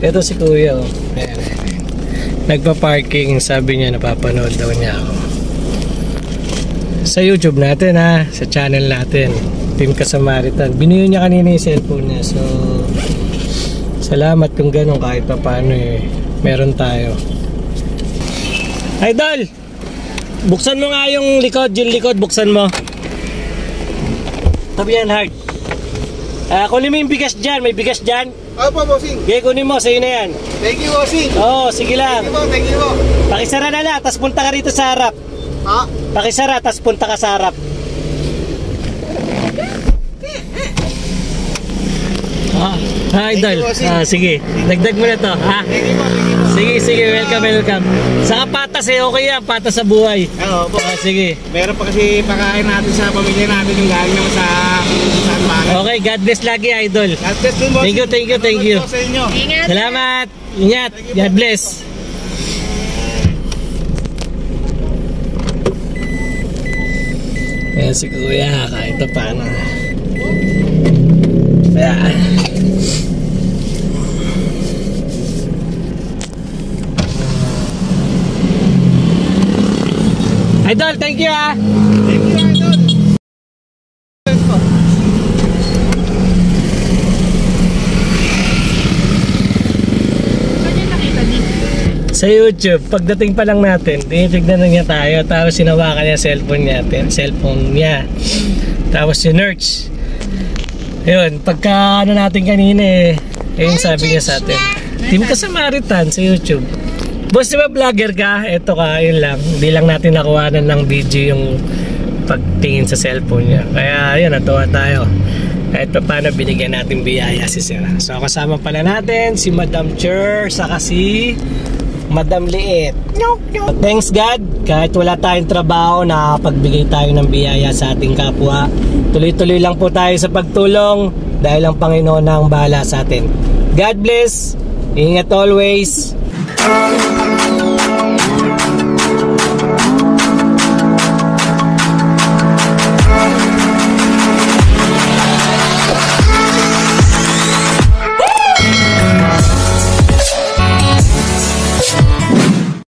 Ito si Kuya, oh. Ayan. Nagpa-parking, sabi niya napapanood daw niya ako. Sa YouTube natin ha, sa channel natin, Team Kasamaritan. Binuyo niya kanina yung cellphone niya. So, salamat kung ganun kahit pa paano eh. Meron tayo. Idol! Buksan mo nga yung likod, buksan mo. Tabi yan, hard. Kunin mo yung bigas dyan, may bigas dyan. Opo, bossing. Okay, kunin mo, sa'yo na yan. Thank you, bossing. Oo, sige lang. Thank you po. Pakisara na lang, tapos punta ka rito sa harap. Ha? Pakisara, tapos punta ka sa harap. Idol. Sige, dagdag mo na to. Thank you po. Sige, welcome. Saka patas eh, okay yan, patas sa buhay. Oo po. Sige. Meron pa kasi pakain natin sa pamilya natin yung galing naman sa San Bakit. Okay, God bless lagi, Idol. God bless din, bossing. Thank you. Sa inyo. Ingat. Salamat. Ingat. God bless. Ayan si Kuya, kahit pa paano. Ayan. Idol, thank you ah. Thank you, Idol. Sa YouTube, pagdating pa lang natin, tinitignan na niya tayo, tapos sinawakan niya cellphone niya. Tapos sinerch. Ayun, pagka ano natin kanina eh, ayun sabi niya sa atin. Team Kasamaritan sa YouTube. Boss, di ba vlogger ka? Eto ka, yun lang. Hindi lang natin nakuhanan ng video yung pagtingin sa cellphone niya. Kaya yun, natuwa tayo. Kahit pa paano binigyan natin biyaya si Sir. So kasama pala natin si Madam Cher, saka si Madam Liit. Thanks God, kahit wala tayong trabaho, nakapagbigay tayo ng biyaya sa ating kapwa. Tuloy-tuloy lang po tayo sa pagtulong dahil ang Panginoon na ang bahala sa atin. God bless. Ingat always.